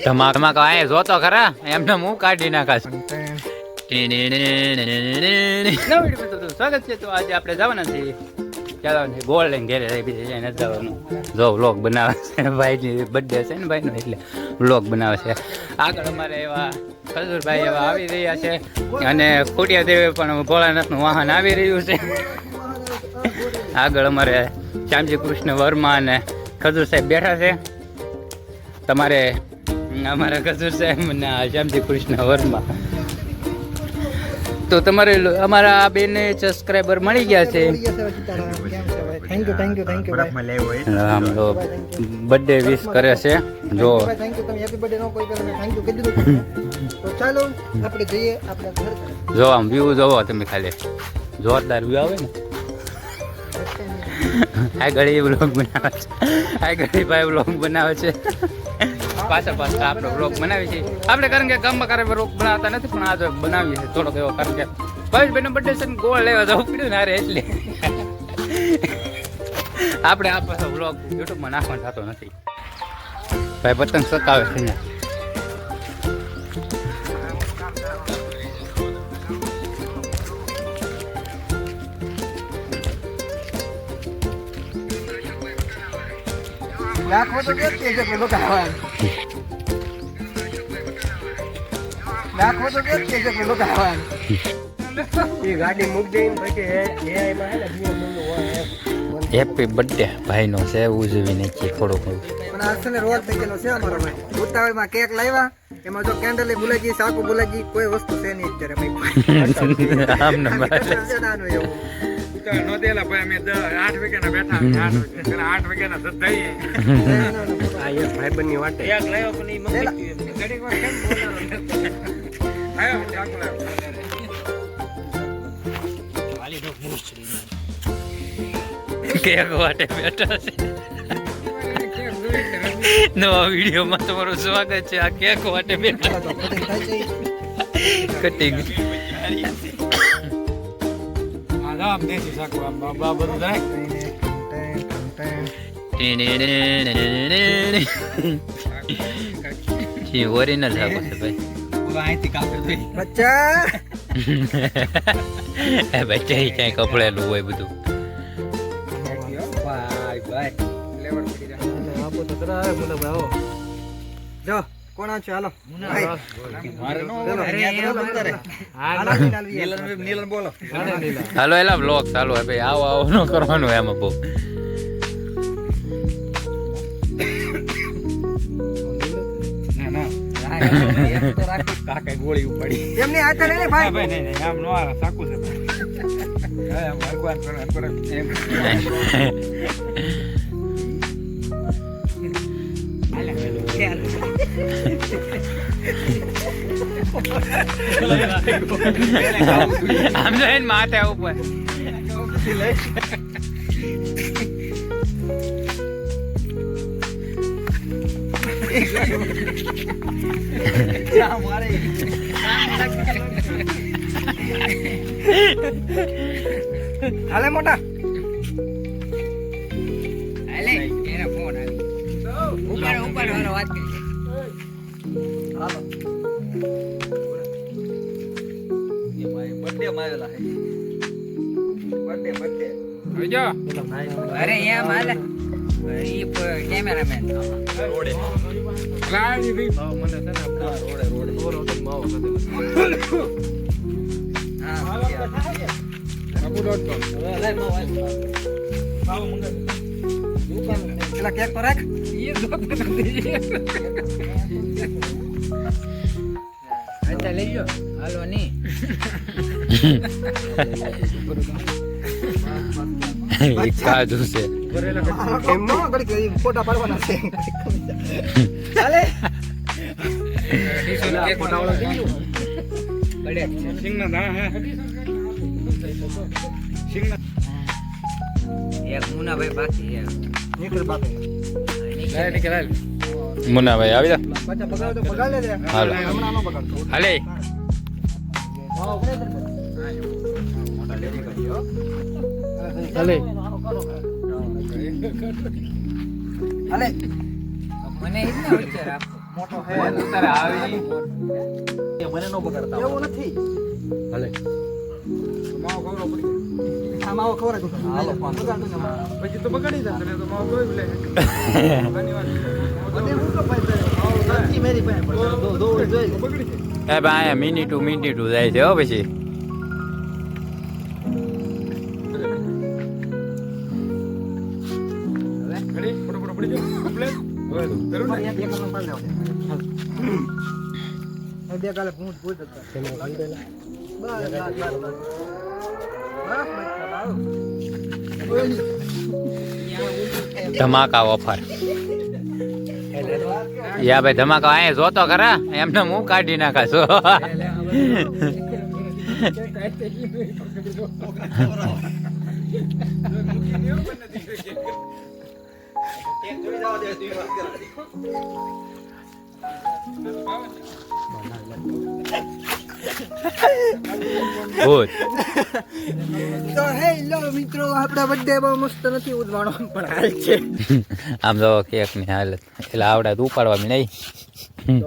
ધમાકા આ જોતો ખરા એમને હું કાઢી નાખાશ. સ્વાગત છે. તો આજે આપણે જવાના છીએ ચાલો ગોળ લઈને ઘેરે નથી જવાનું. જો વ્લોગ બનાવે છે ભાઈની બર્થડે છે ને ભાઈનો એટલે વ્લોગ બનાવે છે. આગળ અમારે એવા ખજૂરભાઈ એવા આવી રહ્યા છે અને ખોડિયા દેવી પણ ભોળાનાથનું વાહન આવી રહ્યું છે. આગળ અમારે શ્યામજી કૃષ્ણ વર્મા અને ખજૂર સાહેબ બેઠા છે. તમારે અમારા ખજૂર સાહેબ અને શ્યામજી કૃષ્ણ વર્મા તો તમારે અમારા બેને સબસ્ક્રાઈબર મળી ગયા છે. થેન્ક યુ આમ તો બર્થડે વિશ કરે છે. જો ચાલો આપણે જઈએ આપણે ઘર. જો આમ વ્યૂ જોવો તમે ખાલી જોરદાર વ્યૂ આવે ને. આ ઘડી વ્લોગ બનાવે છે. આ ઘડી ભાઈ વ્લોગ બનાવે છે. પાછા આપણે વ્લોગ બનાવી છીએ આપણે કારણ કે ગામમાં ક્યારે વ્લોગ બનાવતા નથી પણ આ બનાવીએ છીએ થોડોક એવો કારણ કે ભાઈનો બર્થડે છે ને ગોળ લેવા જવું પડ્યું ને અરે એટલે આપણે આ પાછો વ્લોગ યુટ્યુબમાં નાખવાનો થતો નથી. ભાઈ પતંગ સકાવે છે ને રાખો તો કે છે કે લોકો આવવાનું રાખો તો કે છે કે લોકો આવવાનું એ ગાડી મૂક દે પછી એ માં હે ને હેપી બર્થડે ભાઈનો છે ઉજવી નાખીએ થોડુંક. પણ આ છે ને રોડ થઈ ગયેલો છે અમારો ભાઈ. ઉતાવળમાં કેક લાવ્યા એમાં જો કેન્ડલ ભૂલાઈ ગઈ સાકુ ભૂલાઈ ગઈ કોઈ વસ્તુ છે નહીં અત્યારે ભાઈ. આમ ને નો દેલા ભાઈ અમે 8 વાગ્યાના બેઠા 8 વાગ્યાના સદાઈએ આ એક ભાઈબંધની વાટે એક લાયો પણ ઈ મંગી ઘડીક વાર કેમ બોલાવો આયો ચાકુ લાયો વાલી ડોક મુશ્રી કેક વાટે બેઠા છે. નવા વિડીયોમાં તમારું સ્વાગત છે. આ કેક વાટે બેઠા કટિંગ આમ દેસી સાકુ આમ બાબા બધું જાય ઓરિજિનલ સાકુ છે ભાઈ. અહીંથી કાપે જોઈ બચ્ચા એ બચ્ચા ક્યાંય કપડેલું હોય બધું. ભાઈ ભાઈ લેવર પડી જાય આપો તો તરા મને ભાવો જો કોણ છે હાલો મારે નો નીલન બોલો હાલો એલા બ્લોગ ચાલુ હે ભાઈ. આવો આવો ન કરવાનું એમાં બહુ. ના ના તો રાખી કાકે ગોળી ઉપાડી એમની હાથે નહીં ભાઈ ભાઈ નહીં આમ નો આ સાકુ છે હા ભગવાન કરે એમ આમ જાય માથે ઉપર હાલે મોટા હાલે એના ફોન આવી ઉપર વાળો વાત કરી હાલો એ ભાઈ બર્થડે માં આવેલા હે બર્થડે જોજો અરે યા માલે ઈ કેમેરામેન રોડે લાવી ભી મને તને રોડે રોડે માવો સાથે હા બાબુ.com લે માવો મંગા દુકાન પેલા કેક તો રાખ ये दो अच्छा ले लो हालो नहीं કાજુ છે એમ નો ઘડી ફોટા પાડવાના છે ચાલે એક ફોટા વાળો બડે સિંગના દાણા હે સિંગના એક મુના ભાઈ બાકી છે નીકળ બાપે નીકળ મુન્નાભાઈ આવી જા. બચ્ચા બગાડ તો બગાડ લે હાલો. હમણાં નો બગાડતો હાલે મોટા લેવી ગયો હાલે હાલે મને જ ને વિચાર આપો મોટો હે તારે આવી કે મને નો બગાડતા એવું નથી ભલે માવો ખવરો પડી આ માવો ખવરે તું હાલો પછી તો બગાડી દે તો માવો કોઈ લે બધે હું તો પાઈ દે માવો નથી મેરી પાસે દો જોઈ બગડી એ ભાઈ મિનિટ જાય છે હો પછી ઘડી ફોટો પડી ગયો કમ્પ્લીટ હવે કરું ને એક કલમ પાડ લેવા બે કાલે પૂછ હતા બસ ધમાકા ઓફર યા ભાઈ ધમાકા અહીંયા જોતો ખરા એમને હું કાઢી નાખાશો ભૂત તો હે લો મિત્રો આપણા બર્થડે બહુ મસ્ત નથી ઉજવવાનો પણ હાલ છે આમ જો કેક ની હાલત એટલે આવડે ઉપાડવા નહીં